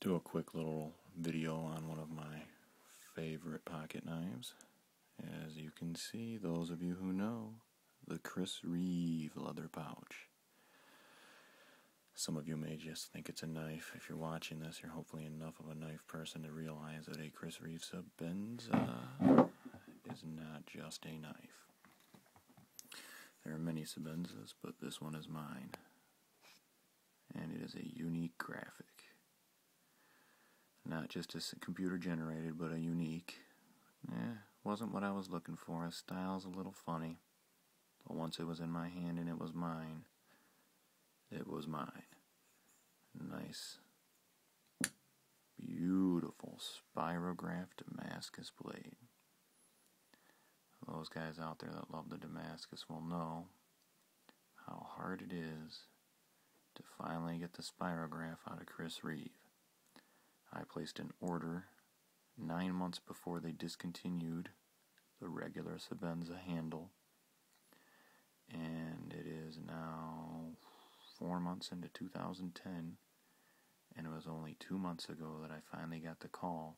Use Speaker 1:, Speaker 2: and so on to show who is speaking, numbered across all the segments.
Speaker 1: Do a quick little video on one of my favorite pocket knives. As you can see, those of you who know, the Chris Reeve leather pouch. Some of you may just think it's a knife. If you're watching this, you're hopefully enough of a knife person to realize that a Chris Reeve Sebenza is not just a knife. There are many Sebenzas, but this one is mine. And it is a unique graphic. Not just a computer generated, but a unique. Wasn't what I was looking for. The style's a little funny. But once it was in my hand and it was mine, it was mine. Nice, beautiful Spirograph Damascus blade. Those guys out there that love the Damascus will know how hard it is to finally get the Spirograph out of Chris Reeve. I placed an order 9 months before they discontinued the regular Sebenza handle, and it is now 4 months into 2010, and it was only 2 months ago that I finally got the call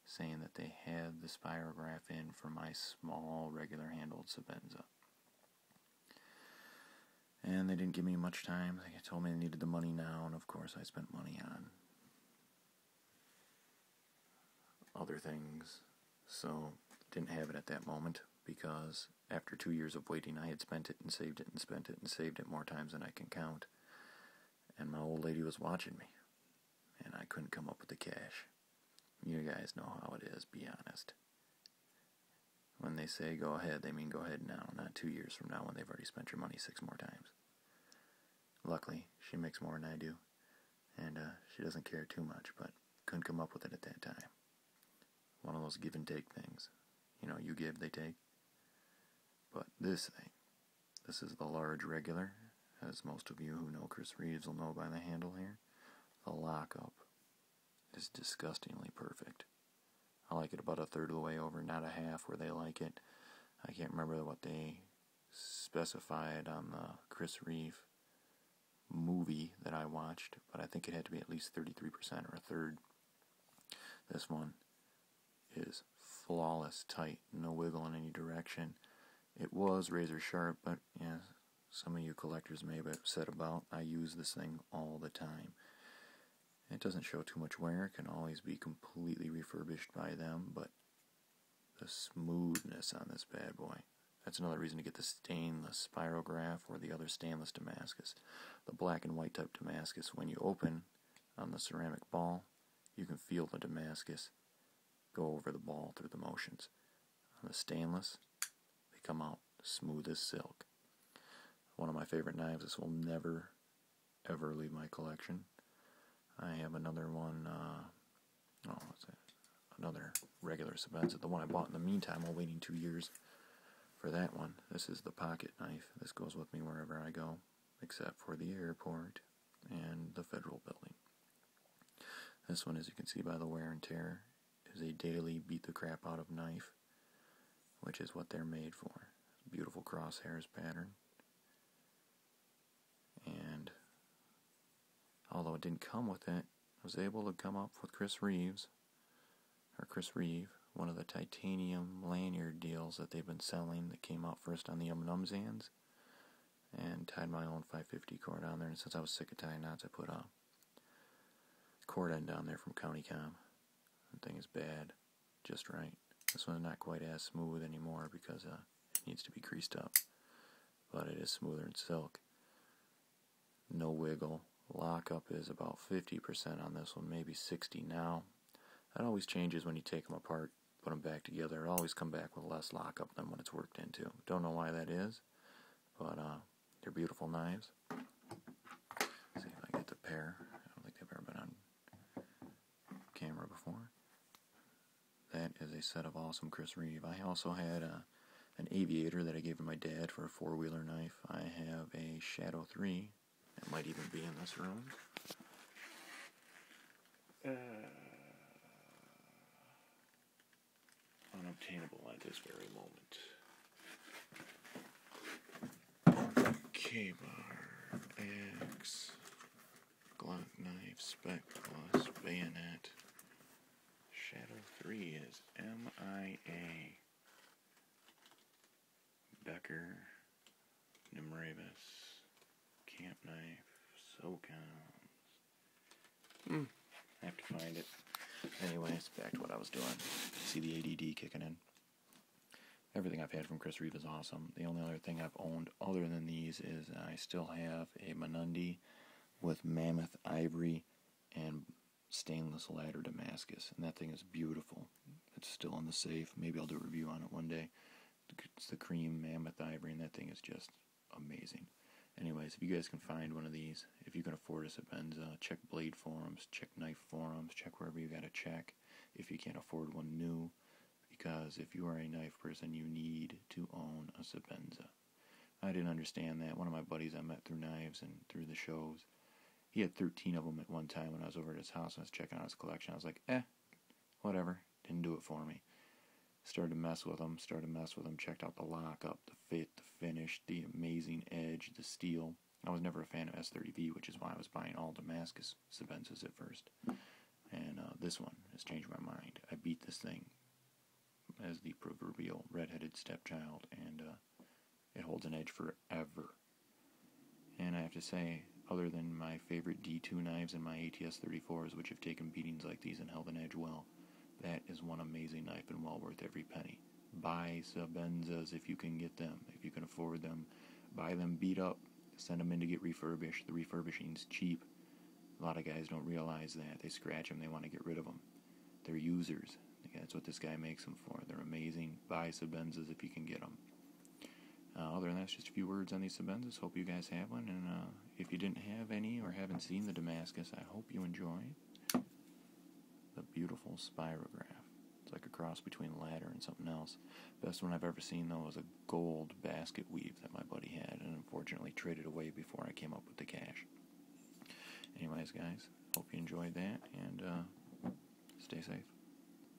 Speaker 1: saying that they had the Spirograph in for my small regular handled Sebenza. And they didn't give me much time. They told me they needed the money now, and of course I spent money on other things, so didn't have it at that moment, because after 2 years of waiting I had spent it and saved it and spent it and saved it more times than I can count, and my old lady was watching me, and I couldn't come up with the cash. You guys know how it is, be honest. When they say go ahead, they mean go ahead now, not 2 years from now when they've already spent your money 6 more times. Luckily, she makes more than I do, and she doesn't care too much, but couldn't come up with it at that time. One of those give and take things. You know, you give, they take. But this thing, this is the large regular, as most of you who know Chris Reeves will know by the handle here. The lockup is disgustingly perfect. I like it about a third of the way over, not a half where they like it. I can't remember what they specified on the Chris Reeve movie that I watched, but I think it had to be at least 33% or a third. This one is flawless, tight, no wiggle in any direction. It was razor sharp, but yeah, some of you collectors may be upset about. I use this thing all the time. It doesn't show too much wear. It can always be completely refurbished by them, but the smoothness on this bad boy. That's another reason to get the stainless Spirograph or the other stainless Damascus. The black and white type Damascus, when you open on the ceramic ball, you can feel the Damascus go over the ball through the motions. On the stainless, they come out smooth as silk. One of my favorite knives. This will never, ever leave my collection. I have another one, another regular Sebenza, the one I bought in the meantime while waiting 2 years for that one. This is the pocket knife. This goes with me wherever I go, except for the airport and the federal building. This one, as you can see by the wear and tear, is a daily beat the crap out of knife, which is what they're made for. Beautiful crosshairs pattern. And although it didn't come with it, I was able to come up with Chris Reeve, one of the titanium lanyard deals that they've been selling that came out first on the Zans, and tied my own 550 cord on there. And since I was sick of tying knots, I put a cord end down there from County Com. The thing is bad, just right. This one's not quite as smooth anymore because it needs to be creased up, but it is smoother than silk. No wiggle. Lockup is about 50% on this one, maybe 60 now. That always changes when you take them apart, put them back together. It'll always come back with less lockup than when it's worked into. Don't know why that is, but they're beautiful knives. Let's see if I get the pair. I don't think they've ever been on camera before. That is a set of awesome Chris Reeve. I also had an aviator that I gave to my dad for a four-wheeler knife. I have a Shadow 3. It might even be in this room. Unobtainable at this very moment. K-bar, X, Glock knife, Spec Plus, bayonet. Shadow 3 is MIA. Becker, Nimravis, Camp Knife, SoComs. I have to find it. Anyways, back to what I was doing. See the ADD kicking in. Everything I've had from Chris Reeve is awesome. The only other thing I've owned other than these is I still have a Menundi with mammoth ivory and stainless ladder Damascus, and that thing is beautiful. It's still in the safe. Maybe I'll do a review on it one day. It's the cream mammoth ivory, and that thing is just amazing. Anyways, if you guys can find one of these, if you can afford a Sebenza, check blade forums, check knife forums, check wherever you gotta check if you can't afford one new, because if you are a knife person, you need to own a Sebenza. I didn't understand that. One of my buddies I met through knives and through the shows, he had 13 of them at one time when I was over at his house and I was checking out his collection. I was like, whatever, didn't do it for me. Started to mess with them, checked out the lockup, the fit, the finish, the amazing edge, the steel. I was never a fan of S30 V, which is why I was buying all Damascus Sebenzas at first. And this one has changed my mind. I beat this thing as the proverbial red-headed stepchild, and it holds an edge forever. And I have to say, other than my favorite D2 knives and my ATS 34s, which have taken beatings like these and held an edge well, that is one amazing knife and well worth every penny. Buy Sebenzas if you can get them, if you can afford them. Buy them beat up, send them in to get refurbished. The refurbishing's cheap. A lot of guys don't realize that. They scratch them, they want to get rid of them. They're users. That's what this guy makes them for. They're amazing. Buy Sebenzas if you can get them. Other than that, just a few words on these Sebenzas. Hope you guys have one. And if you didn't have any or haven't seen the Damascus, I hope you enjoy the beautiful Spirograph. It's like a cross between ladder and something else. Best one I've ever seen, though, was a gold basket weave that my buddy had and unfortunately traded away before I came up with the cash. Anyways, guys, hope you enjoyed that, and stay safe.